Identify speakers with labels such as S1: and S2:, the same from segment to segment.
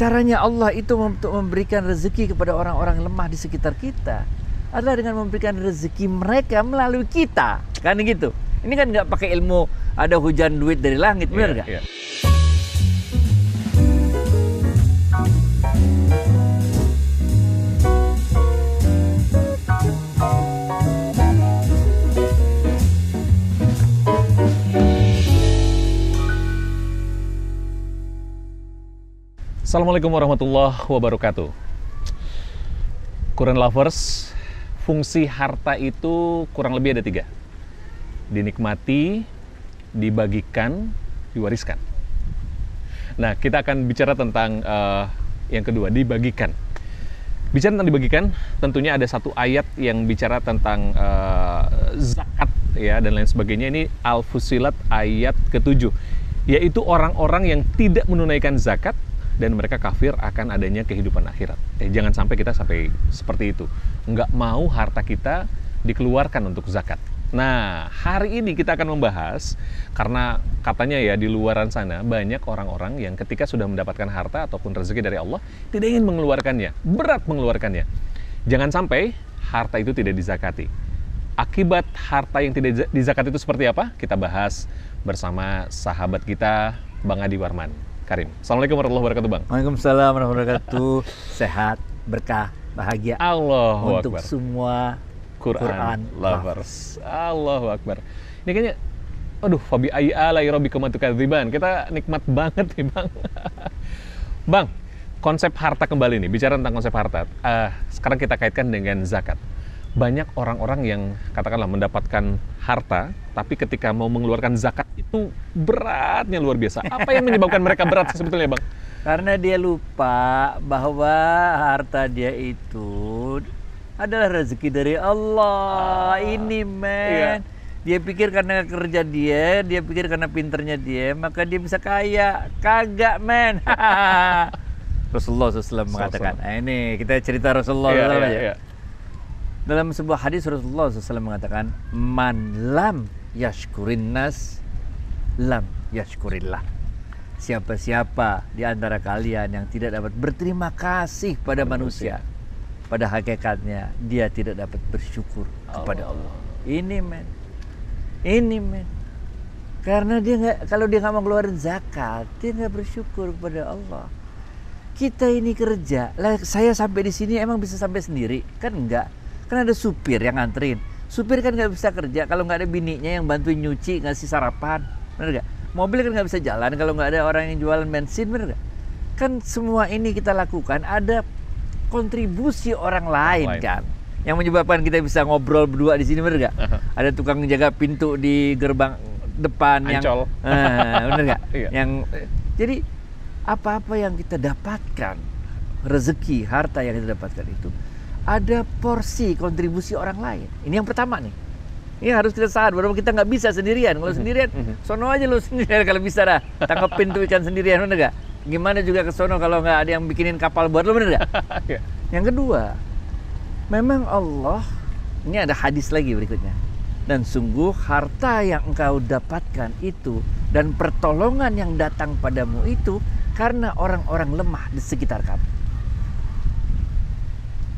S1: Caranya Allah itu untuk memberikan rezeki kepada orang-orang lemah di sekitar kita adalah dengan memberikan rezeki mereka melalui kita, kan gitu. Ini kan nggak pakai ilmu ada hujan duit dari langit, benar nggak?
S2: Yeah. Assalamualaikum warahmatullahi wabarakatuh. Quran lovers, fungsi harta itu kurang lebih ada 3. Dinikmati, dibagikan, diwariskan. Nah, kita akan bicara tentang yang kedua, dibagikan. Bicara tentang dibagikan, tentunya ada satu ayat yang bicara tentang zakat ya dan lain sebagainya. Ini Al-Fussilat ayat ke-7, yaitu orang-orang yang tidak menunaikan zakat dan mereka kafir akan adanya kehidupan akhirat. Jangan sampai kita sampai seperti itu. Nggak mau harta kita dikeluarkan untuk zakat. Nah, hari ini kita akan membahas, karena katanya ya di luaran sana banyak orang-orang yang ketika sudah mendapatkan harta ataupun rezeki dari Allah, tidak ingin mengeluarkannya, berat mengeluarkannya. Jangan sampai harta itu tidak dizakati. Akibat harta yang tidak dizakati itu seperti apa? Kita bahas bersama sahabat kita, Bang Adi Warman Karim. Assalamualaikum warahmatullahi wabarakatuh, Bang.
S1: Waalaikumsalam warahmatullahi wabarakatuh. Sehat, berkah, bahagia
S2: Allahu
S1: untuk
S2: Akbar.
S1: semua Quran
S2: lovers. Allahu Akbar. Ini kayaknya, aduh, fabi ayyi alai rabbikum tukadziban. Kita nikmat banget nih, Bang. Bang, konsep harta kembali nih. Bicara tentang konsep harta. Sekarang kita kaitkan dengan zakat. Banyak orang-orang yang katakanlah mendapatkan harta, tapi ketika mau mengeluarkan zakat itu beratnya luar biasa. Apa yang menyebabkan mereka berat sebetulnya, Bang?
S1: Karena dia lupa bahwa harta dia itu adalah rezeki dari Allah. Ini men.
S2: Iya.
S1: Dia pikir karena kerja dia pikir karena pinternya dia, maka dia bisa kaya. Kagak men. Rasulullah SAW mengatakan. Nah, ini kita cerita Rasulullah SAW aja.
S2: Iya.
S1: Dalam sebuah hadis Rasulullah SAW mengatakan, man lam yashkurin nas, lam yashkurillah. Siapa-siapa di antara kalian yang tidak dapat berterima kasih pada manusia, pada hakikatnya dia tidak dapat bersyukur kepada Allah. Ini men. Karena kalau dia nggak mau keluarin zakat, dia nggak bersyukur kepada Allah. Kita ini kerja, lah saya sampai di sini emang bisa sampai sendiri? Kan enggak. Kan ada supir yang nganterin. Supir kan nggak bisa kerja kalau nggak ada bininya yang bantuin nyuci, ngasih sarapan, bener nggak? Mobil kan nggak bisa jalan kalau nggak ada orang yang jualan bensin, bener nggak? Kan semua ini kita lakukan ada kontribusi orang lain kan, yang menyebabkan kita bisa ngobrol berdua di sini, bener nggak? Ada tukang jaga pintu di gerbang depan
S2: Ancol.
S1: Bener nggak?
S2: Iya.
S1: Jadi apa-apa yang kita dapatkan, rezeki, harta yang kita dapatkan itu ada porsi kontribusi orang lain. Ini yang pertama nih. Ini harus kita sadar bahwa kita nggak bisa sendirian. Kalau sendirian, sono aja lu sendirian kalau bisa dah. Tangkepin tuh ikan sendirian, bener nggak? Gimana juga ke sono kalau nggak ada yang bikinin kapal buat lu, bener nggak? Yang kedua, memang Allah, ini ada hadis lagi berikutnya. Dan sungguh harta yang engkau dapatkan itu dan pertolongan yang datang padamu itu karena orang-orang lemah di sekitar kamu.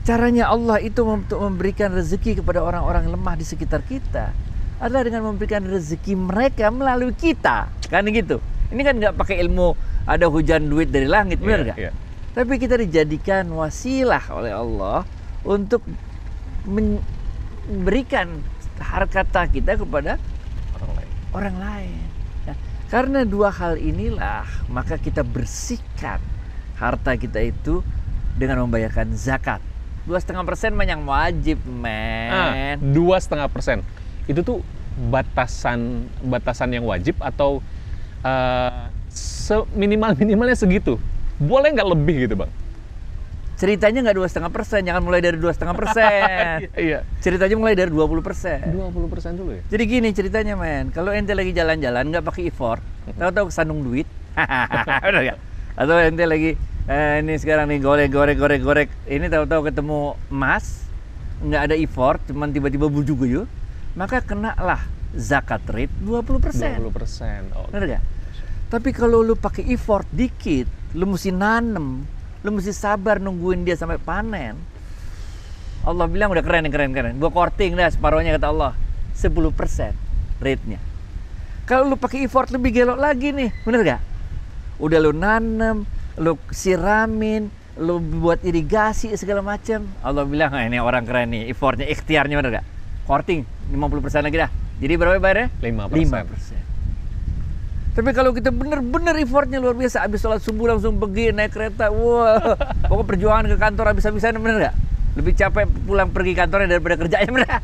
S1: Caranya Allah itu untuk memberikan rezeki kepada orang-orang lemah di sekitar kita adalah dengan memberikan rezeki mereka melalui kita, kan gitu. Ini kan nggak pakai ilmu ada hujan duit dari langit, benar nggak?
S2: Iya.
S1: Tapi kita dijadikan wasilah oleh Allah untuk memberikan harta kita kepada orang lain. Nah, karena dua hal inilah maka kita bersihkan harta kita itu dengan membayarkan zakat. 2,5% mah yang wajib, men.
S2: 2,5%. Itu tuh batasan yang wajib atau minimalnya segitu? Boleh nggak lebih gitu, Bang?
S1: Ceritanya nggak 2,5%, jangan mulai dari 2,5%.
S2: Iya.
S1: Ceritanya mulai dari 20%.
S2: 20% dulu ya?
S1: Jadi gini ceritanya, men. Kalau ente lagi jalan-jalan nggak pakai effort, tahu-tahu kesandung duit. Benar nggak? Atau ente lagi ini sekarang nih gorek. Ini tahu-tahu ketemu emas, nggak ada effort, cuman tiba-tiba bujuk yuk, maka kenalah zakat rate 20%.
S2: 20%. Oh.
S1: Benar nggak? Tapi kalau lu pakai effort dikit, lu mesti nanem, lu mesti sabar nungguin dia sampai panen. Allah bilang udah keren. Gua korting dah separohnya kata Allah. 10% rate-nya. Kalau lu pakai effort lebih gelok lagi nih, bener gak? Udah lu nanem, lu siramin, lu buat irigasi segala macam. Allah bilang, ini orang keren nih, effortnya, ikhtiarnya bener gak? Korting 50% lagi dah. Jadi berapa bayarnya? 5%. Tapi kalau kita bener-bener effortnya luar biasa, habis sholat subuh langsung pergi naik kereta, wah, pokoknya perjuangan ke kantor habis-habisan, bener gak? Lebih capek pulang pergi kantornya daripada kerjanya, bener gak?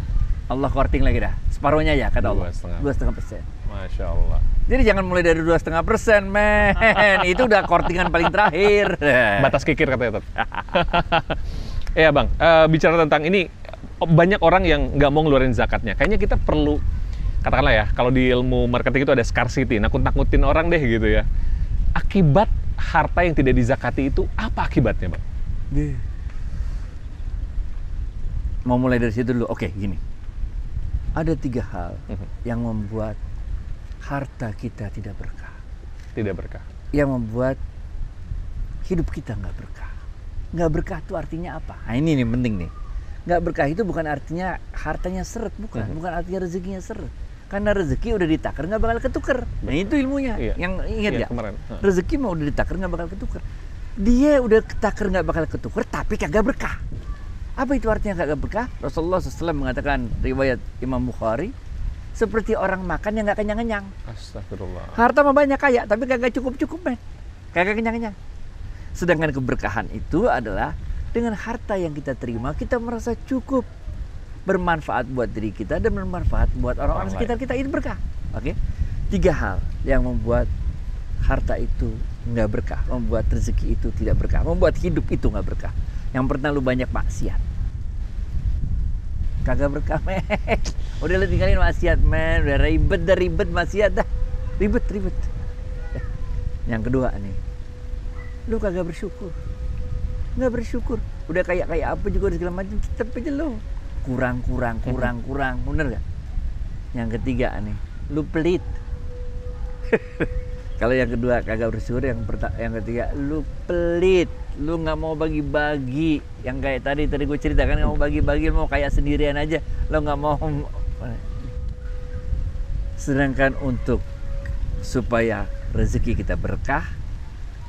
S1: Allah korting lagi dah, separuhnya ya kata Allah, 2,5%.
S2: Masya Allah.
S1: Jadi jangan mulai dari 2,5%, men. Itu udah kortingan paling terakhir.
S2: Batas kikir katanya, Tat. Iya Bang, bicara tentang ini, banyak orang yang nggak mau ngeluarin zakatnya. Kayaknya kita perlu, katakanlah ya, kalau di ilmu marketing itu ada scarcity, nakut-nakutin orang deh gitu ya. Akibat harta yang tidak dizakati itu, apa akibatnya Bang?
S1: Mau mulai dari situ dulu, oke gini. Ada 3 hal yang membuat harta kita tidak berkah.
S2: Tidak berkah.
S1: Yang membuat hidup kita nggak berkah. Nggak berkah itu artinya apa? Nah ini nih penting nih. Nggak berkah itu bukan artinya hartanya seret, bukan. Bukan artinya rezekinya seret. Karena rezeki udah ditakar nggak bakal ketuker. Nah itu ilmunya.
S2: Iya.
S1: Yang ingat
S2: Iya,
S1: nggak?
S2: kemarin.
S1: Rezeki mau udah ditakar nggak bakal ketuker. Dia udah ketakar nggak bakal ketuker, tapi kagak berkah. Apa itu artinya kagak berkah? Rasulullah SAW mengatakan, riwayat Imam Bukhari, seperti orang makan yang nggak kenyang-kenyang.
S2: Astagfirullah.
S1: Harta mah banyak kaya, tapi kagak cukup-cukup, men. Kagak kenyang-kenyang. Sedangkan keberkahan itu adalah dengan harta yang kita terima, kita merasa cukup, bermanfaat buat diri kita dan bermanfaat buat orang-orang sekitar kita. Itu berkah. Oke? 3 hal yang membuat harta itu nggak berkah, membuat rezeki itu tidak berkah, membuat hidup itu nggak berkah. Yang pertama, lu banyak maksiat. Kagak berkah, men. Udah lu tinggalin maksiat, men. Udah ribet maksiat dah. Ribet. Yang kedua nih, lu kagak bersyukur. Nggak bersyukur. Udah kayak apa juga segala macam, tetep aja lu kurang. Bener gak? Yang ketiga nih, lu pelit. Kalau yang kedua kagak bersyukur, yang ketiga lu pelit, lu nggak mau bagi-bagi. Yang kayak tadi gue ceritakan, nggak mau bagi-bagi, mau kayak sendirian aja, lo nggak mau. Sedangkan untuk supaya rezeki kita berkah,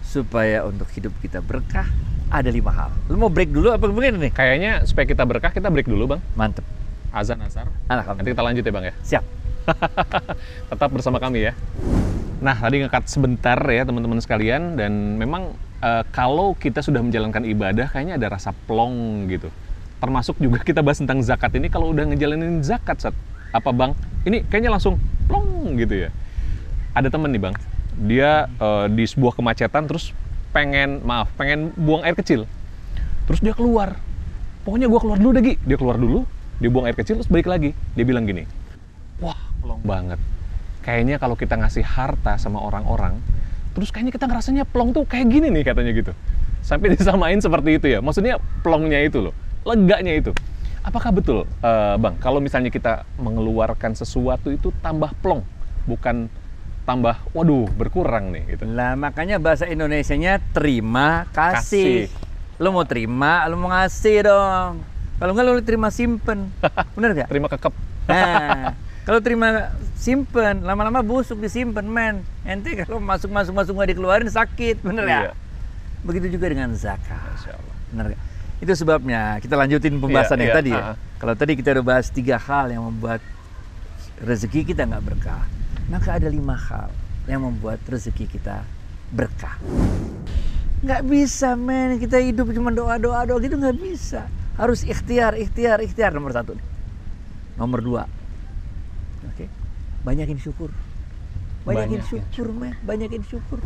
S1: supaya untuk hidup kita berkah, ada 5 hal. Lu mau break dulu apa begini nih?
S2: Kayaknya supaya kita berkah, kita break dulu Bang.
S1: Mantep.
S2: Azan asar.
S1: Alhamdulillah.
S2: Nanti kita lanjut ya Bang ya.
S1: Siap.
S2: Tetap bersama kami ya. Nah, tadi ngekat sebentar ya teman-teman sekalian, dan memang kalau kita sudah menjalankan ibadah, kayaknya ada rasa plong gitu. Termasuk juga kita bahas tentang zakat ini, kalau udah ngejalanin zakat, apa Bang? Ini kayaknya langsung plong gitu ya. Ada temen nih Bang, dia di sebuah kemacetan, terus pengen buang air kecil. Terus dia keluar. Pokoknya gua keluar dulu deh, Gi. Dia keluar dulu, dia buang air kecil, terus balik lagi. Dia bilang gini, wah, plong banget. Kayaknya kalau kita ngasih harta sama orang-orang, terus kayaknya kita ngerasanya plong tuh kayak gini nih katanya gitu. Sampai disamain seperti itu ya. Maksudnya plongnya itu loh, leganya itu. Apakah betul Bang, kalau misalnya kita mengeluarkan sesuatu itu tambah plong, bukan tambah, waduh, berkurang nih gitu.
S1: Lah makanya bahasa Indonesianya terima kasih. Lu mau terima, lu mau ngasih dong. Kalau enggak lu terima simpen. Bener gak?
S2: Terima kekep.
S1: Nah, kalau terima simpen, lama-lama busuk disimpen, men. Ente kalau masuk nggak dikeluarin sakit, bener ya?
S2: Iya.
S1: Begitu juga dengan zakat.
S2: Masya Allah.
S1: Bener gak? Itu sebabnya kita lanjutin pembahasan yang tadi ya. Kalau tadi kita udah bahas 3 hal yang membuat rezeki kita nggak berkah, maka ada 5 hal yang membuat rezeki kita berkah. Nggak bisa, men. Kita hidup cuma doa gitu, nggak bisa. Harus ikhtiar nomor 1. Nomor 2, oke, banyakin syukur. Banyakin syukur, men. Banyakin syukur.